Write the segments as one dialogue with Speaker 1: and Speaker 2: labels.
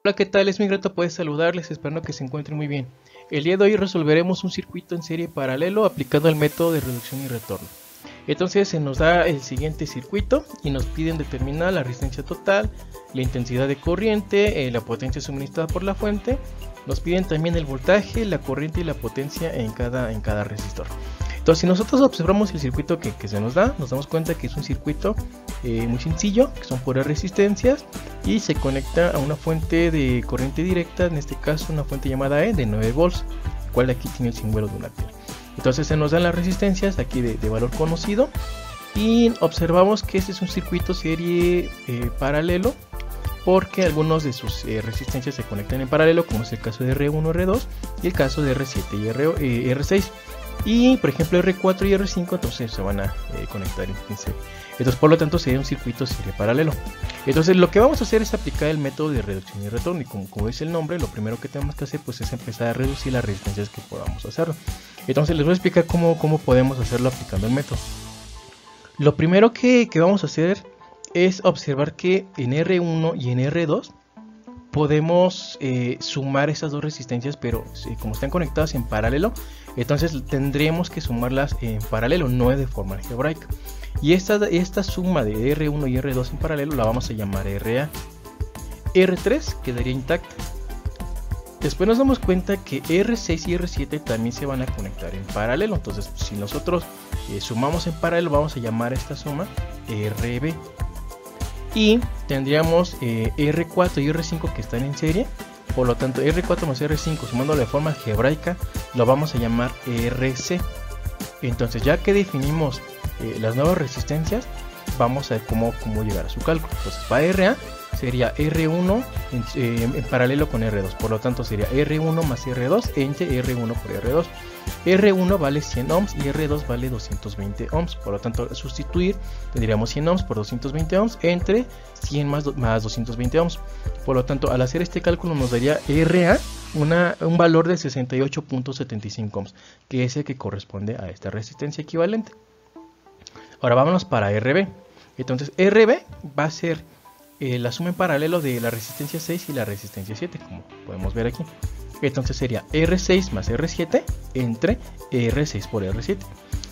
Speaker 1: Hola, ¿qué tal? Es mi grato poder saludarles, esperando que se encuentren muy bien. El día de hoy resolveremos un circuito en serie paralelo aplicando el método de reducción y retorno. Entonces se nos da el siguiente circuito y nos piden determinar la resistencia total, la intensidad de corriente, la potencia suministrada por la fuente. Nos piden también el voltaje, la corriente y la potencia en cada resistor. Entonces, si nosotros observamos el circuito que se nos damos cuenta que es un circuito muy sencillo, que son puras resistencias, y se conecta a una fuente de corriente directa, en este caso una fuente llamada E de 9 volts, el cual aquí tiene el símbolo de un ampere. Entonces se nos dan las resistencias aquí de valor conocido, y observamos que este es un circuito serie paralelo, porque algunos de sus resistencias se conectan en paralelo, como es el caso de R1, R2 y el caso de R7 y R6. Y por ejemplo R4 y R5 entonces se van a conectar en serie. Entonces por lo tanto sería un circuito serie paralelo. Entonces lo que vamos a hacer es aplicar el método de reducción y retorno. Y como dice el nombre, lo primero que tenemos que hacer pues es empezar a reducir las resistencias que podamos hacerlo. Entonces les voy a explicar cómo podemos hacerlo aplicando el método. Lo primero que vamos a hacer es observar que en R1 y en R2 podemos sumar esas dos resistencias, pero como están conectadas en paralelo, entonces tendremos que sumarlas en paralelo, no de forma algebraica. Y esta suma de R1 y R2 en paralelo la vamos a llamar RA. R3 quedaría intacta. Después nos damos cuenta que R6 y R7 también se van a conectar en paralelo. Entonces si nosotros sumamos en paralelo, vamos a llamar esta suma RB. Y tendríamos R4 y R5 que están en serie. Por lo tanto R4 más R5 sumándolo de forma algebraica lo vamos a llamar RC. Entonces ya que definimos las nuevas resistencias, vamos a ver cómo llegar a su cálculo. Entonces para RA sería R1 en paralelo con R2. Por lo tanto sería R1 más R2 entre R1 por R2. R1 vale 100 ohms y R2 vale 220 ohms. Por lo tanto, al sustituir tendríamos 100 ohms por 220 ohms entre 100 más 220 ohms. Por lo tanto, al hacer este cálculo nos daría RA un valor de 68.75 ohms, que es el que corresponde a esta resistencia equivalente. Ahora vámonos para RB. Entonces RB va a ser la suma en paralelo de la resistencia 6 y la resistencia 7, como podemos ver aquí. Entonces sería R6 más R7 entre R6 por R7.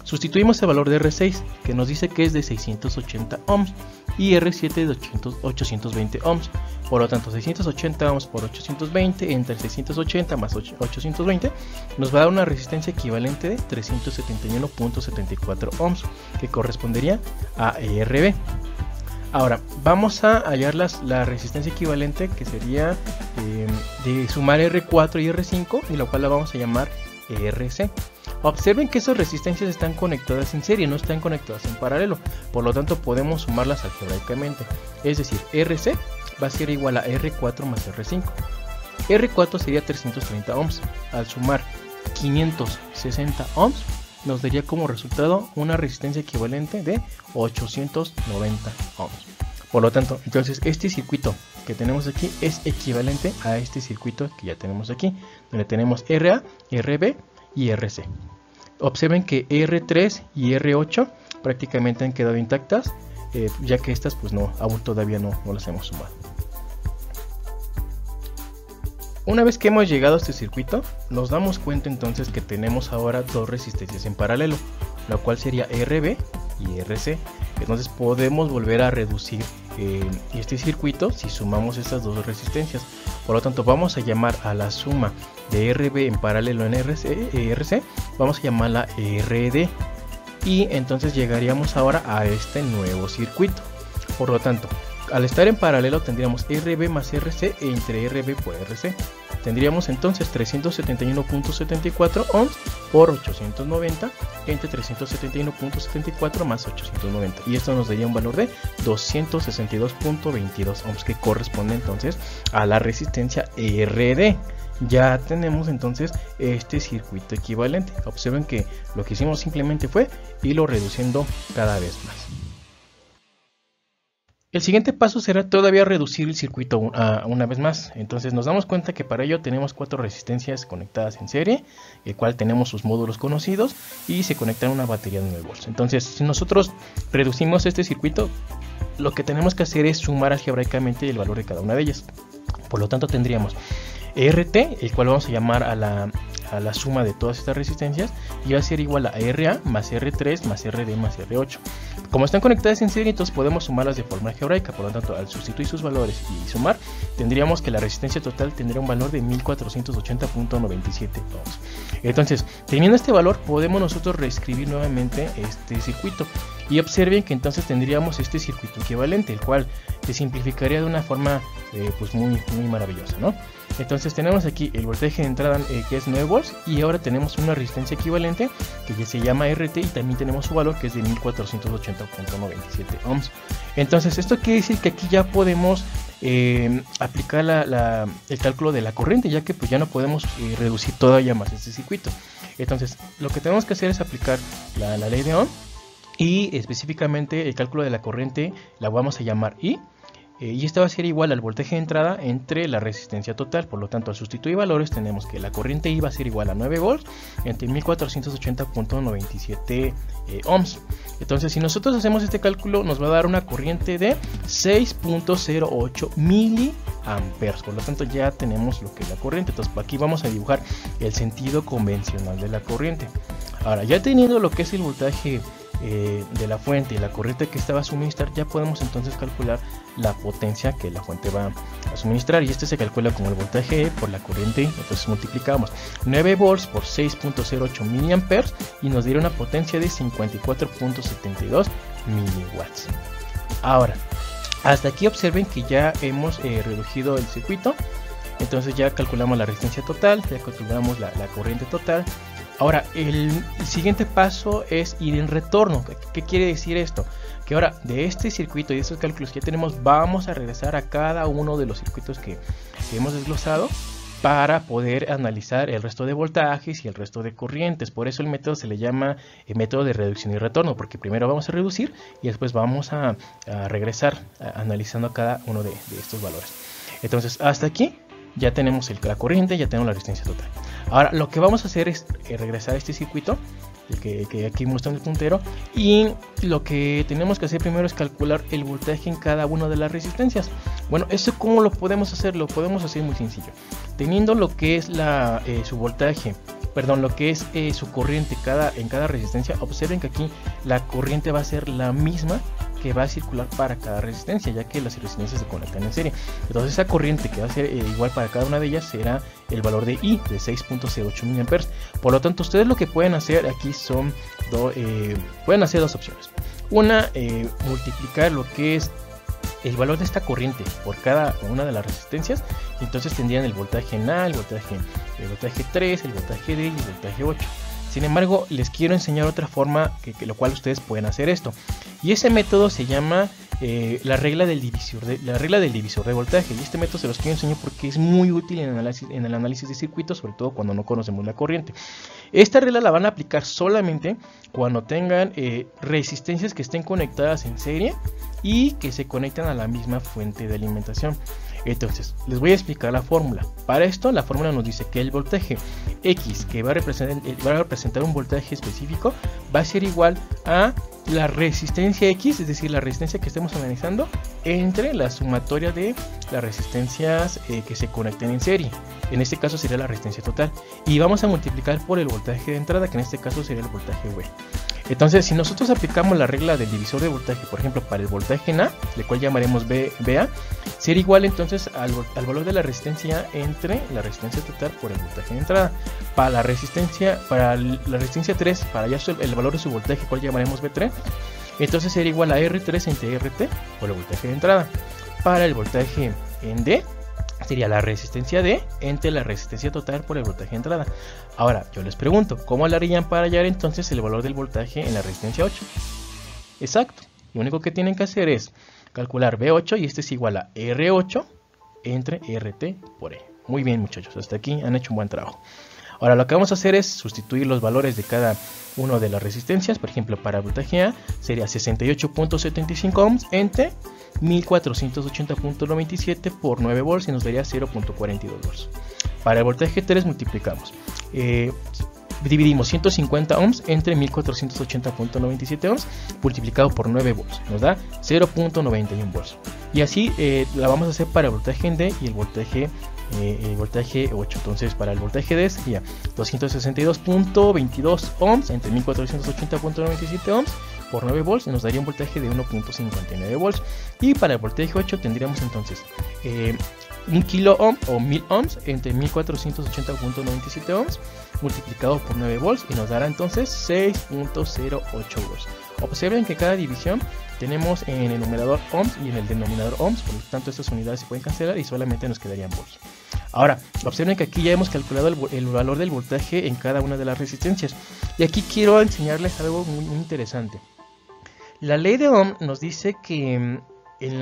Speaker 1: Sustituimos el valor de R6, que nos dice que es de 680 ohms, y R7 de 820 ohms. Por lo tanto 680 ohms por 820 entre 680 más 820 nos va a dar una resistencia equivalente de 371.74 ohms, que correspondería a RB. Ahora vamos a hallar la resistencia equivalente, que sería de sumar R4 y R5, y lo cual la vamos a llamar RC. Observen que esas resistencias están conectadas en serie, no están conectadas en paralelo, por lo tanto podemos sumarlas algebraicamente. Es decir, RC va a ser igual a R4 más R5. R4 sería 330 ohms, al sumar 560 ohms nos daría como resultado una resistencia equivalente de 890 ohms. Por lo tanto, entonces este circuito que tenemos aquí es equivalente a este circuito que ya tenemos aquí, donde tenemos RA, RB y RC. Observen que R3 y R8 prácticamente han quedado intactas, ya que estas pues aún todavía no las hemos sumado. Una vez que hemos llegado a este circuito, nos damos cuenta entonces que tenemos ahora dos resistencias en paralelo, la cual sería RB y RC. Entonces podemos volver a reducir este circuito si sumamos estas dos resistencias. Por lo tanto vamos a llamar a la suma de RB en paralelo en RC, vamos a llamarla RD. Y entonces llegaríamos ahora a este nuevo circuito. Por lo tanto, al estar en paralelo tendríamos RB más RC entre RB por RC. Tendríamos entonces 371.74 ohms por 890 entre 371.74 más 890. Y esto nos daría un valor de 262.22 ohms, que corresponde entonces a la resistencia RD. Ya tenemos entonces este circuito equivalente. Observen que lo que hicimos simplemente fue irlo reduciendo cada vez más. El siguiente paso será todavía reducir el circuito una vez más. Entonces nos damos cuenta que para ello tenemos 4 resistencias conectadas en serie, el cual tenemos sus módulos conocidos y se conectan a una batería de 9 volts. Entonces si nosotros reducimos este circuito, lo que tenemos que hacer es sumar algebraicamente el valor de cada una de ellas. Por lo tanto tendríamos RT, el cual vamos a llamar a la suma de todas estas resistencias, y va a ser igual a RA más R3 más RD más R8. Como están conectadas en serie, entonces podemos sumarlas de forma algebraica. Por lo tanto, al sustituir sus valores y sumar, tendríamos que la resistencia total tendría un valor de 1480.97 ohms. Entonces, teniendo este valor, podemos nosotros reescribir nuevamente este circuito, y observen que entonces tendríamos este circuito equivalente, el cual se simplificaría de una forma pues muy maravillosa, ¿no? Entonces tenemos aquí el voltaje de entrada que es 9 volts, y ahora tenemos una resistencia equivalente que ya se llama RT, y también tenemos su valor que es de 1480.97 ohms. Entonces esto quiere decir que aquí ya podemos aplicar el cálculo de la corriente, ya que pues ya no podemos reducir todavía más este circuito. Entonces lo que tenemos que hacer es aplicar la ley de Ohm, y específicamente el cálculo de la corriente la vamos a llamar I. Y esto va a ser igual al voltaje de entrada entre la resistencia total. Por lo tanto, al sustituir valores tenemos que la corriente I va a ser igual a 9 volts entre 1480.97 ohms. Entonces, si nosotros hacemos este cálculo, nos va a dar una corriente de 6.08 miliamperes. Por lo tanto, ya tenemos lo que es la corriente. Entonces, aquí vamos a dibujar el sentido convencional de la corriente. Ahora, ya teniendo lo que es el voltaje de la fuente y la corriente que esta va a suministrar, ya podemos entonces calcular la potencia que la fuente va a suministrar, y este se calcula como el voltaje por la corriente. Entonces multiplicamos 9 volts por 6.08 miliamperes y nos daría una potencia de 54.72 miliwatts. Ahora, hasta aquí observen que ya hemos reducido el circuito. Entonces ya calculamos la resistencia total, ya calculamos la corriente total. Ahora, el siguiente paso es ir en retorno. ¿Qué quiere decir esto? Que ahora de este circuito y de estos cálculos que ya tenemos, vamos a regresar a cada uno de los circuitos que hemos desglosado para poder analizar el resto de voltajes y el resto de corrientes. Por eso el método se le llama el método de reducción y retorno, porque primero vamos a reducir y después vamos a regresar analizando cada uno de estos valores. Entonces, hasta aquí ya tenemos la corriente, ya tenemos la resistencia total. Ahora lo que vamos a hacer es regresar a este circuito, el que aquí muestra en el puntero, y lo que tenemos que hacer primero es calcular el voltaje en cada una de las resistencias. Bueno, ¿eso cómo lo podemos hacer? Lo podemos hacer muy sencillo. Teniendo lo que es su voltaje, perdón, lo que es su corriente en cada resistencia, observen que aquí la corriente va a ser la misma que va a circular para cada resistencia, ya que las resistencias se conectan en serie. Entonces esa corriente que va a ser igual para cada una de ellas será el valor de I de 6.08 miliamperes. Por lo tanto, ustedes lo que pueden hacer aquí son pueden hacer dos opciones. Una, multiplicar lo que es el valor de esta corriente por cada una de las resistencias, y entonces tendrían el voltaje en A, el voltaje 3, el voltaje D y el voltaje 8. Sin embargo, les quiero enseñar otra forma lo cual ustedes pueden hacer esto, y ese método se llama la regla del divisor de voltaje. Y este método se los quiero enseñar porque es muy útil en el análisis de circuitos, sobre todo cuando no conocemos la corriente. Esta regla la van a aplicar solamente cuando tengan resistencias que estén conectadas en serie y que se conectan a la misma fuente de alimentación. Entonces, les voy a explicar la fórmula. Para esto, la fórmula nos dice que el voltaje X, que va a representar un voltaje específico, va a ser igual a la resistencia X, es decir, la resistencia que estemos analizando, entre la sumatoria de las resistencias que se conecten en serie. En este caso sería la resistencia total. Y vamos a multiplicar por el voltaje de entrada, que en este caso sería el voltaje V. Entonces, si nosotros aplicamos la regla del divisor de voltaje, por ejemplo, para el voltaje en A, el cual llamaremos VA, sería igual entonces al valor de la resistencia entre la resistencia total por el voltaje de entrada. Para la resistencia 3, para hallar el valor de su voltaje, el cual llamaremos V3, entonces sería igual a R3 entre RT por el voltaje de entrada. Para el voltaje en D, sería la resistencia D entre la resistencia total por el voltaje de entrada. Ahora, yo les pregunto, ¿cómo lo harían para hallar entonces el valor del voltaje en la resistencia 8? Exacto, lo único que tienen que hacer es calcular V8 y este es igual a R8 entre RT por E. Muy bien, muchachos, hasta aquí han hecho un buen trabajo. Ahora lo que vamos a hacer es sustituir los valores de cada una de las resistencias. Por ejemplo, para el voltaje A sería 68.75 ohms entre 1480.97 por 9 volts y nos daría 0.42 volts. Para el voltaje 3 multiplicamos dividimos 150 ohms entre 1480.97 ohms multiplicado por 9 volts, nos da 0.91 volts. Y así la vamos a hacer para el voltaje en D y el voltaje 8. Entonces para el voltaje D sería 262.22 ohms entre 1480.97 ohms por 9 volts, nos daría un voltaje de 1.59 volts. Y para el voltaje 8 tendríamos entonces 1 kilo ohm o 1000 ohms entre 1480.97 ohms multiplicado por 9 volts y nos dará entonces 6.08 volts. Observen que cada división tenemos en el numerador ohms y en el denominador ohms, por lo tanto estas unidades se pueden cancelar y solamente nos quedarían volts. Ahora, observen que aquí ya hemos calculado el valor del voltaje en cada una de las resistencias. Y aquí quiero enseñarles algo muy interesante. La ley de Ohm nos dice que en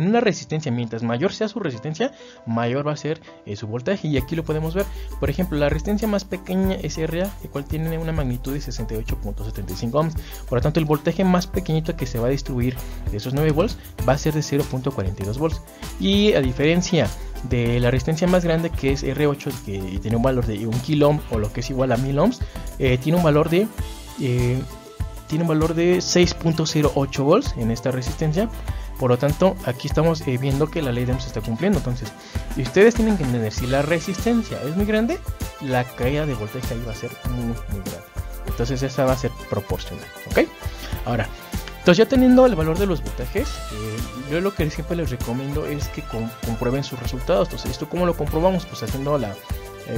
Speaker 1: una resistencia, mientras mayor sea su resistencia, mayor va a ser su voltaje, y aquí lo podemos ver. Por ejemplo, la resistencia más pequeña es RA, el cual tiene una magnitud de 68.75 ohms. Por lo tanto, el voltaje más pequeñito que se va a distribuir de esos 9 volts va a ser de 0.42 volts. Y a diferencia de la resistencia más grande, que es R8, que tiene un valor de 1 kilo ohm o lo que es igual a 1000 ohms, tiene un valor de 6.08 volts en esta resistencia. Por lo tanto, aquí estamos viendo que la ley de Ohm se está cumpliendo. Entonces, y ustedes tienen que entender, si la resistencia es muy grande, la caída de voltaje ahí va a ser muy grande. Entonces esa va a ser proporcional, ¿ok? Ahora, entonces ya teniendo el valor de los voltajes, yo lo que siempre les recomiendo es que comprueben sus resultados. Entonces, ¿esto cómo lo comprobamos? Pues haciendo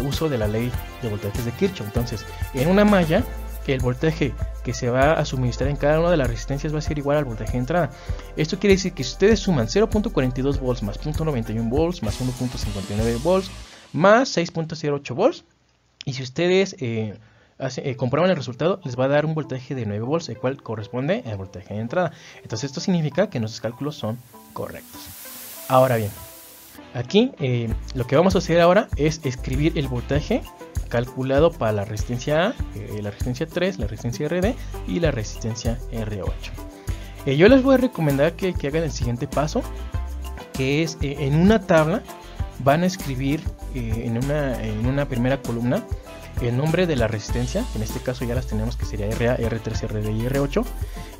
Speaker 1: uso de la ley de voltajes de Kirchhoff. Entonces, en una malla, el voltaje que se va a suministrar en cada una de las resistencias va a ser igual al voltaje de entrada. Esto quiere decir que si ustedes suman 0.42 volts más 0.91 volts más 1.59 volts más 6.08 volts, y si ustedes comprueban el resultado, les va a dar un voltaje de 9 volts, el cual corresponde al voltaje de entrada. Entonces esto significa que nuestros cálculos son correctos. Ahora bien, aquí lo que vamos a hacer ahora es escribir el voltaje calculado para la resistencia A, la resistencia 3, la resistencia RD y la resistencia R8. Yo les voy a recomendar que hagan el siguiente paso, que es en una tabla van a escribir en una primera columna el nombre de la resistencia. En este caso ya las tenemos, que sería RA, R3, RD y R8.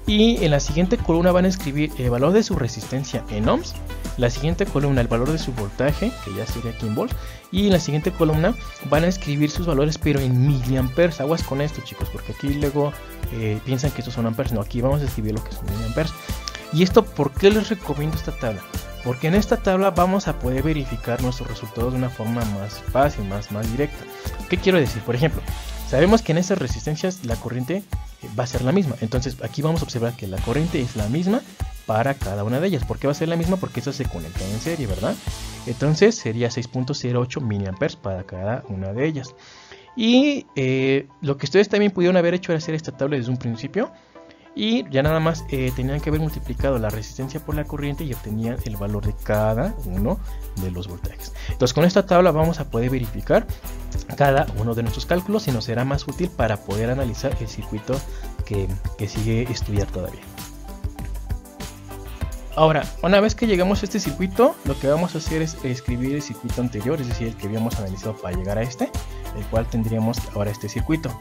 Speaker 1: Y en la siguiente columna van a escribir el valor de su resistencia en ohms. La siguiente columna el valor de su voltaje, que ya sería aquí en volts. Y en la siguiente columna van a escribir sus valores, pero en miliamperes. Aguas con esto, chicos, porque aquí luego piensan que estos son amperes. No, aquí vamos a escribir lo que son miliamperes. Y esto, ¿por qué les recomiendo esta tabla? Porque en esta tabla vamos a poder verificar nuestros resultados de una forma más fácil, más directa. ¿Qué quiero decir? Por ejemplo, sabemos que en estas resistencias la corriente va a ser la misma. Entonces aquí vamos a observar que la corriente es la misma para cada una de ellas. ¿Por qué va a ser la misma? Porque estas se conectan en serie, ¿verdad? Entonces sería 6.08 miliamperes para cada una de ellas. Y lo que ustedes también pudieron haber hecho era hacer esta tabla desde un principio. Y ya nada más tenían que haber multiplicado la resistencia por la corriente y obtenían el valor de cada uno de los voltajes. Entonces con esta tabla vamos a poder verificar cada uno de nuestros cálculos y nos será más útil para poder analizar el circuito que sigue estudiar todavía. Ahora, una vez que llegamos a este circuito, lo que vamos a hacer es escribir el circuito anterior, es decir, el que habíamos analizado para llegar a este, el cual tendríamos ahora este circuito.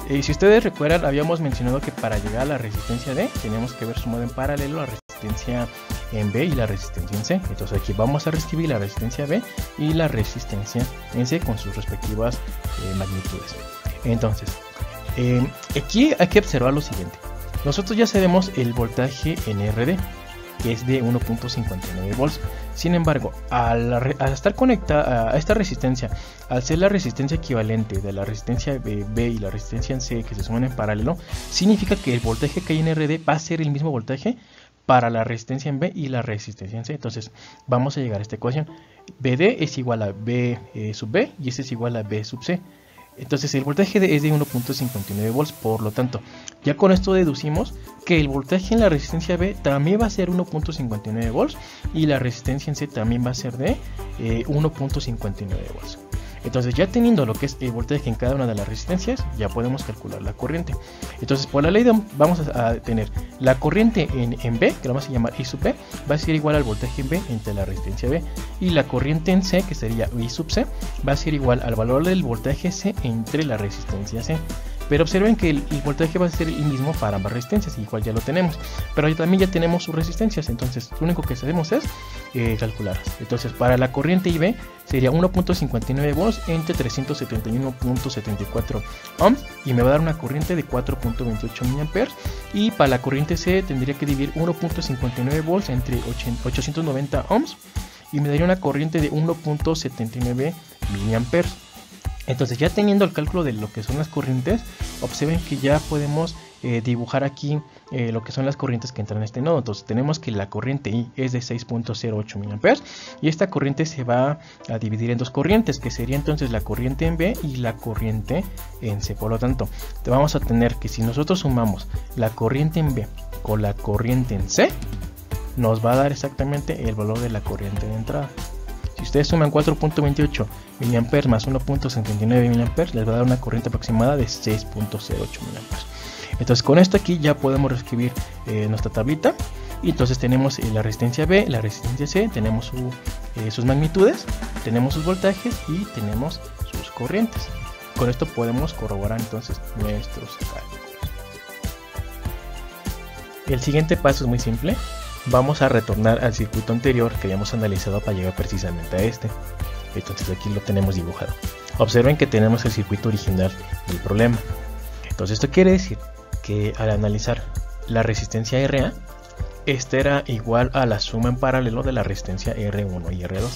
Speaker 1: Si ustedes recuerdan, habíamos mencionado que para llegar a la resistencia D tenemos que haber sumado en paralelo la resistencia en B y la resistencia en C. Entonces aquí vamos a reescribir la resistencia B y la resistencia en C con sus respectivas magnitudes. Entonces, aquí hay que observar lo siguiente. Nosotros ya sabemos el voltaje en RD, que es de 1.59 volts. Sin embargo, al estar conectada a esta resistencia, al ser la resistencia equivalente de la resistencia B y la resistencia en C que se suman en paralelo, significa que el voltaje que hay en RD va a ser el mismo voltaje para la resistencia en B y la resistencia en C. Entonces vamos a llegar a esta ecuación. BD es igual a B sub B y este es igual a B sub C. Entonces el voltaje es de 1.59 volts, por lo tanto, ya con esto deducimos que el voltaje en la resistencia B también va a ser 1.59 volts y la resistencia en C también va a ser de 1.59 volts. Entonces, ya teniendo lo que es el voltaje en cada una de las resistencias, ya podemos calcular la corriente. Entonces, por la ley de Ohm vamos a tener la corriente en B, que lo vamos a llamar I sub B, va a ser igual al voltaje en B entre la resistencia B, y la corriente en C, que sería I sub C, va a ser igual al valor del voltaje C entre la resistencia C. Pero observen que el voltaje va a ser el mismo para ambas resistencias, igual ya lo tenemos. Pero también ya tenemos sus resistencias, entonces lo único que hacemos es calcularlas. Entonces para la corriente IB sería 1.59 volts entre 371.74 ohms y me va a dar una corriente de 4.28 mA. Y para la corriente C tendría que dividir 1.59 volts entre 890 ohms y me daría una corriente de 1.79 mA. Entonces, ya teniendo el cálculo de lo que son las corrientes, observen que ya podemos dibujar aquí lo que son las corrientes que entran en este nodo. Entonces tenemos que la corriente I es de 6.08 mA y esta corriente se va a dividir en dos corrientes, que sería entonces la corriente en B y la corriente en C. Por lo tanto, vamos a tener que si nosotros sumamos la corriente en B con la corriente en C, nos va a dar exactamente el valor de la corriente de entrada. Si ustedes suman 4.28 mA más 1.79 mA, les va a dar una corriente aproximada de 6.08 mA. Entonces con esto aquí ya podemos reescribir nuestra tablita. Y entonces tenemos la resistencia B, la resistencia C, tenemos sus magnitudes, tenemos sus voltajes y tenemos sus corrientes. Con esto podemos corroborar entonces nuestros cálculos. El siguiente paso es muy simple. Vamos a retornar al circuito anterior que habíamos analizado para llegar precisamente a este. Entonces aquí lo tenemos dibujado. Observen que tenemos el circuito original del problema. Entonces esto quiere decir que al analizar la resistencia RA, esta era igual a la suma en paralelo de la resistencia R1 y R2.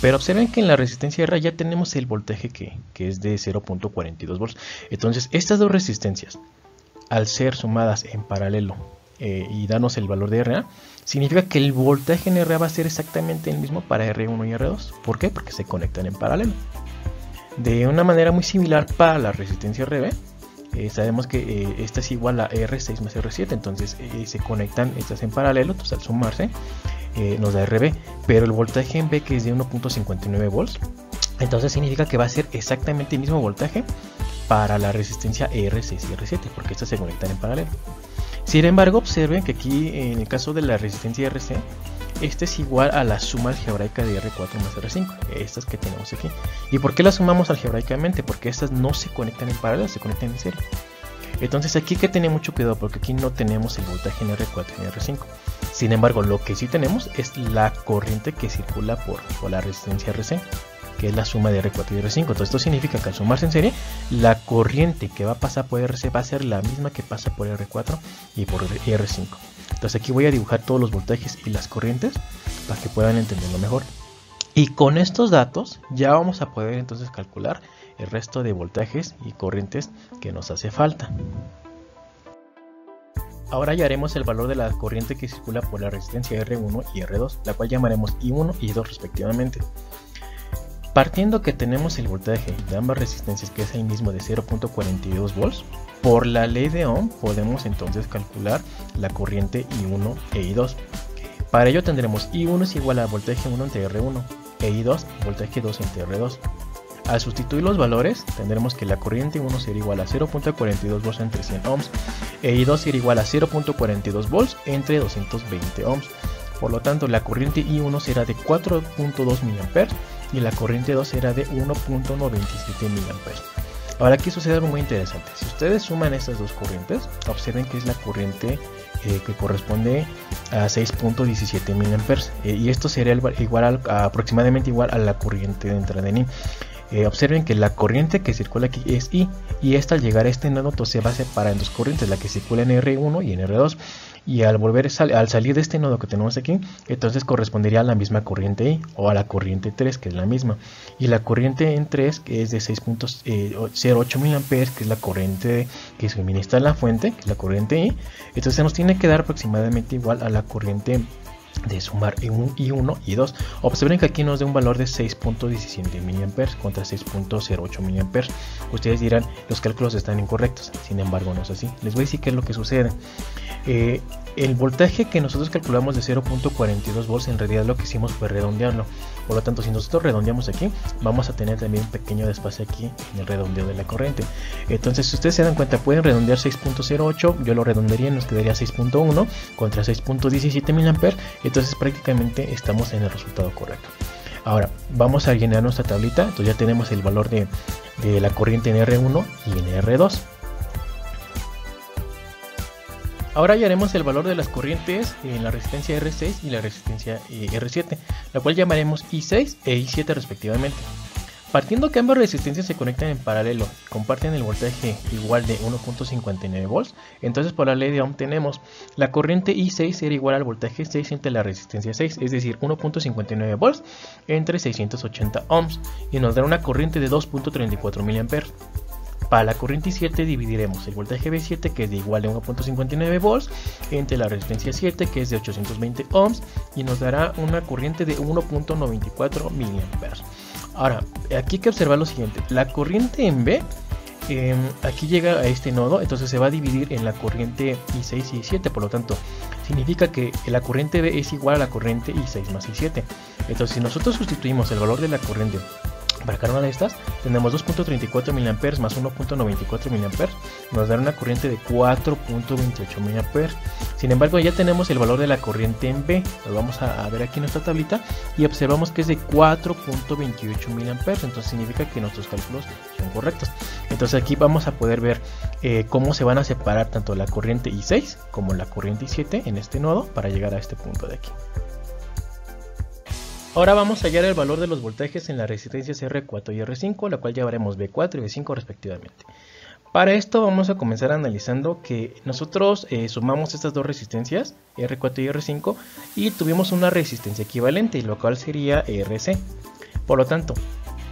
Speaker 1: Pero observen que en la resistencia RA ya tenemos el voltaje que es de 0.42 volts. Entonces estas dos resistencias, al ser sumadas en paralelo y darnos el valor de RA, significa que el voltaje en RA va a ser exactamente el mismo para R1 y R2. ¿Por qué? Porque se conectan en paralelo. De una manera muy similar para la resistencia RB, sabemos que esta es igual a R6 más R7, entonces se conectan estas en paralelo, entonces al sumarse nos da RB, pero el voltaje en B, que es de 1.59 volts, entonces significa que va a ser exactamente el mismo voltaje para la resistencia R6 y R7, porque estas se conectan en paralelo. Sin embargo, observen que aquí en el caso de la resistencia RC, este es igual a la suma algebraica de R4 más R5, estas que tenemos aquí. ¿Y por qué las sumamos algebraicamente? Porque estas no se conectan en paralelo, se conectan en serie. Entonces aquí hay que tener mucho cuidado porque aquí no tenemos el voltaje en R4 y en R5. Sin embargo, lo que sí tenemos es la corriente que circula por la resistencia RC, que es la suma de R4 y R5. Entonces esto significa que al sumarse en serie, la corriente que va a pasar por RC va a ser la misma que pasa por R4 y por R5. Entonces aquí voy a dibujar todos los voltajes y las corrientes para que puedan entenderlo mejor. Y con estos datos ya vamos a poder entonces calcular el resto de voltajes y corrientes que nos hace falta. Ahora ya haremos el valor de la corriente que circula por la resistencia R1 y R2, la cual llamaremos I1 y I2 respectivamente. Partiendo que tenemos el voltaje de ambas resistencias, que es el mismo de 0.42 volts, por la ley de Ohm podemos entonces calcular la corriente I1 e I2. Para ello tendremos I1 es igual a voltaje 1 entre R1 e I2 voltaje 2 entre R2. Al sustituir los valores tendremos que la corriente 1 será igual a 0.42 volts entre 100 ohms e I2 será igual a 0.42 volts entre 220 ohms. Por lo tanto, la corriente I1 será de 4.2 mA y la corriente 2 será de 1.97 mA. Ahora aquí sucede algo muy interesante. Si ustedes suman estas dos corrientes, observen que es la corriente que corresponde a 6.17 mA y esto sería aproximadamente igual a la corriente de entrada en I. Observen que la corriente que circula aquí es I y esta al llegar a este nodo se va a separar en dos corrientes, la que circula en R1 y en R2, y al salir de este nodo que tenemos aquí, entonces correspondería a la misma corriente I o a la corriente 3, que es la misma, y la corriente en 3 que es de 6.08 mA, que es la corriente que suministra la fuente, que es la corriente I. Entonces nos tiene que dar aproximadamente igual a la corriente de sumar I1 y I2. Observen que aquí nos da un valor de 6.17 mA contra 6.08 mA. Ustedes dirán, los cálculos están incorrectos. Sin embargo, no es así. Les voy a decir qué es lo que sucede. El voltaje que nosotros calculamos de 0.42 volts, en realidad lo que hicimos fue redondearlo. Por lo tanto, si nosotros redondeamos aquí, vamos a tener también un pequeño desfase aquí en el redondeo de la corriente. Entonces, si ustedes se dan cuenta, pueden redondear 6.08, yo lo redondearía, nos quedaría 6.1 contra 6.17 mA. Entonces prácticamente estamos en el resultado correcto. Ahora vamos a llenar nuestra tablita. Entonces ya tenemos el valor de la corriente en R1 y en R2. Ahora ya haremos el valor de las corrientes en la resistencia R6 y la resistencia R7, la cual llamaremos I6 e I7 respectivamente. Partiendo que ambas resistencias se conectan en paralelo, comparten el voltaje igual de 1.59 volts, entonces por la ley de Ohm tenemos la corriente I6 será igual al voltaje 6 entre la resistencia 6, es decir 1.59 volts entre 680 ohms, y nos dará una corriente de 2.34 mA. Para la corriente I7 dividiremos el voltaje V7, que es de igual de 1.59 volts, entre la resistencia 7, que es de 820 ohms, y nos dará una corriente de 1.94 mA. Ahora, aquí hay que observar lo siguiente: la corriente en B, aquí llega a este nodo, entonces se va a dividir en la corriente I6 y I7, por lo tanto, significa que la corriente B es igual a la corriente I6 más I7. Entonces, si nosotros sustituimos el valor de la corriente para cada una de estas, tenemos 2.34 mA más 1.94 mA, nos dará una corriente de 4.28 mA. Sin embargo, ya tenemos el valor de la corriente en B, lo vamos a ver aquí en nuestra tablita, y observamos que es de 4.28 mA, entonces significa que nuestros cálculos son correctos. Entonces aquí vamos a poder ver cómo se van a separar tanto la corriente I6 como la corriente I7 en este nodo para llegar a este punto de aquí. Ahora vamos a hallar el valor de los voltajes en las resistencias R4 y R5, la cual llamaremos B4 y B5 respectivamente. Para esto vamos a comenzar analizando que nosotros sumamos estas dos resistencias, R4 y R5, y tuvimos una resistencia equivalente, lo cual sería RC. Por lo tanto,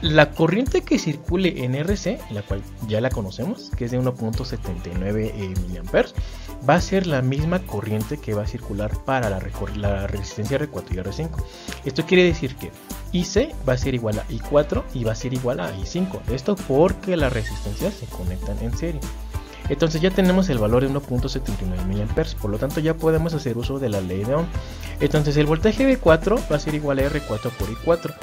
Speaker 1: la corriente que circule en RC, la cual ya la conocemos, que es de 1.79 mA, va a ser la misma corriente que va a circular para la resistencia R4 y R5. Esto quiere decir que IC va a ser igual a I4 y va a ser igual a I5. Esto porque las resistencias se conectan en serie. Entonces ya tenemos el valor de 1.79 mA, por lo tanto ya podemos hacer uso de la ley de Ohm. Entonces el voltaje B4 va a ser igual a R4 por I4,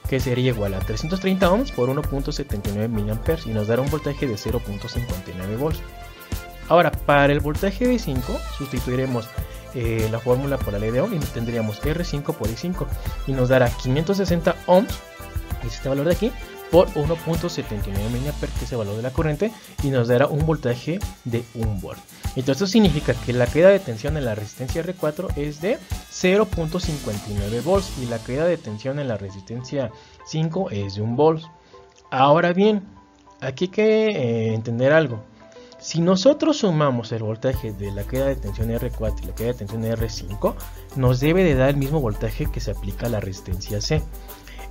Speaker 1: que sería igual a 330 ohms por 1.79 mA, y nos dará un voltaje de 0.59 volts. Ahora, para el voltaje B5 sustituiremos la fórmula por la ley de Ohm y tendríamos R5 por I5, y nos dará 560 ohms, es este valor de aquí, por 1.79 mA, que es el valor de la corriente, y nos dará un voltaje de 1 volt. Entonces esto significa que la caída de tensión en la resistencia R4 es de 0.59 volts y la caída de tensión en la resistencia 5 es de 1 volt. Ahora bien, aquí hay que entender algo. Si nosotros sumamos el voltaje de la caída de tensión R4 y la caída de tensión R5, nos debe de dar el mismo voltaje que se aplica a la resistencia C.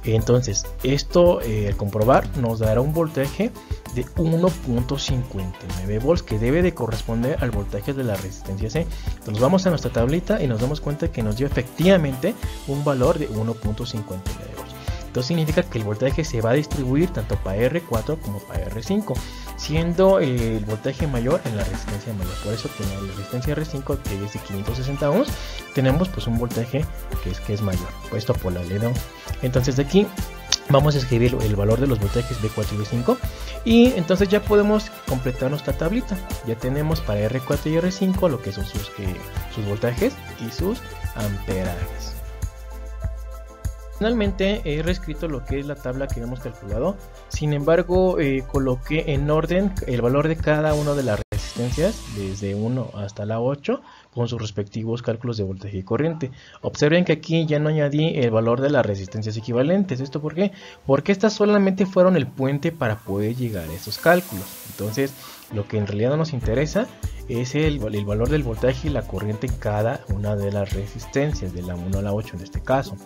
Speaker 1: Entonces, esto al comprobar nos dará un voltaje de 1.59 volts, que debe de corresponder al voltaje de la resistencia C. Entonces vamos a nuestra tablita y nos damos cuenta que nos dio efectivamente un valor de 1.59 volts. Entonces significa que el voltaje se va a distribuir tanto para R4 como para R5, siendo el voltaje mayor en la resistencia mayor. Por eso que en la resistencia R5, que es de 560 ohms, tenemos pues un voltaje que es mayor, puesto por la ley de Ohm. Entonces de aquí vamos a escribir el valor de los voltajes B4 y B5, y entonces ya podemos completar nuestra tablita. Ya tenemos para R4 y R5 lo que son sus voltajes y sus amperajes. Finalmente he reescrito lo que es la tabla que hemos calculado. Sin embargo, coloqué en orden el valor de cada una de las resistencias desde 1 hasta la 8 con sus respectivos cálculos de voltaje y corriente. Observen que aquí ya no añadí el valor de las resistencias equivalentes. ¿Esto por qué? Porque estas solamente fueron el puente para poder llegar a esos cálculos. Entonces, lo que en realidad no nos interesa es el valor del voltaje y la corriente en cada una de las resistencias, de la 1 a la 8 en este caso.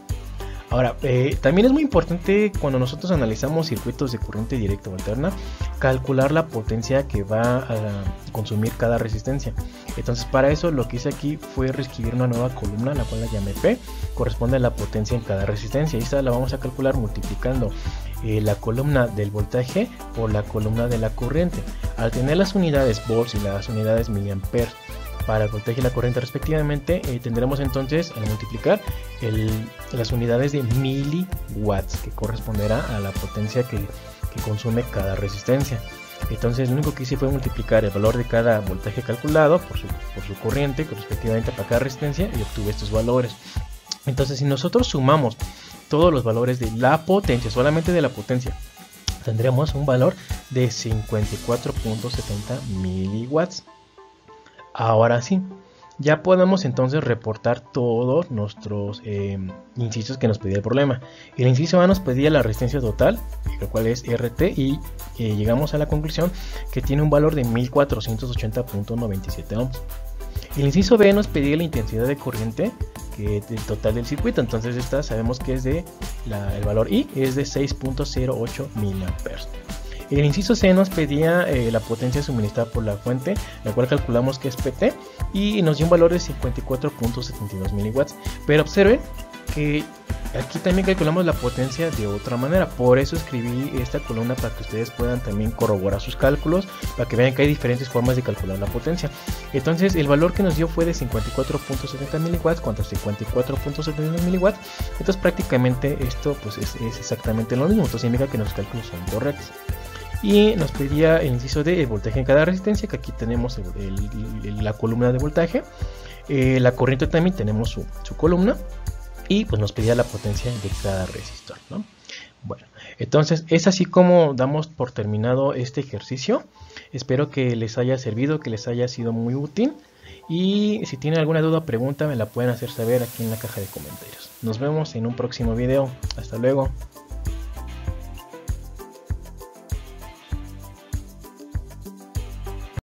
Speaker 1: Ahora, también es muy importante cuando nosotros analizamos circuitos de corriente directa o alterna, calcular la potencia que va a consumir cada resistencia. Entonces, para eso lo que hice aquí fue reescribir una nueva columna, la cual la llamé P, corresponde a la potencia en cada resistencia. Y esta la vamos a calcular multiplicando la columna del voltaje por la columna de la corriente. Al tener las unidades volts y las unidades miliamperes para el voltaje y la corriente respectivamente, tendremos entonces al multiplicar las unidades de miliwatts, que corresponderá a la potencia que consume cada resistencia. Entonces lo único que hice fue multiplicar el valor de cada voltaje calculado por su corriente, que respectivamente para cada resistencia, y obtuve estos valores. Entonces si nosotros sumamos todos los valores de la potencia, solamente de la potencia, tendremos un valor de 54.70 miliwatts. Ahora sí, ya podemos entonces reportar todos nuestros incisos que nos pedía el problema. El inciso A nos pedía la resistencia total, lo cual es RT, y llegamos a la conclusión que tiene un valor de 1480.97 ohms. El inciso B nos pedía la intensidad de corriente del total del circuito, entonces esta sabemos que es el valor I es de 6.08 miliamperes. El inciso C nos pedía la potencia suministrada por la fuente, la cual calculamos que es PT, y nos dio un valor de 54.72 miliwatts. Pero observen que aquí también calculamos la potencia de otra manera, por eso escribí esta columna para que ustedes puedan también corroborar sus cálculos, para que vean que hay diferentes formas de calcular la potencia. Entonces el valor que nos dio fue de 54.70 miliwatts contra 54.72 miliwatts, entonces prácticamente esto pues es exactamente lo mismo, entonces significa que nuestros cálculos son correctos. Y nos pedía el inciso de voltaje en cada resistencia, que aquí tenemos la columna de voltaje, la corriente también tenemos su columna, y pues nos pedía la potencia de cada resistor, ¿no? Bueno, entonces es así como damos por terminado este ejercicio. Espero que les haya servido, que les haya sido muy útil, y si tienen alguna duda o pregunta me la pueden hacer saber aquí en la caja de comentarios. Nos vemos en un próximo video. Hasta luego.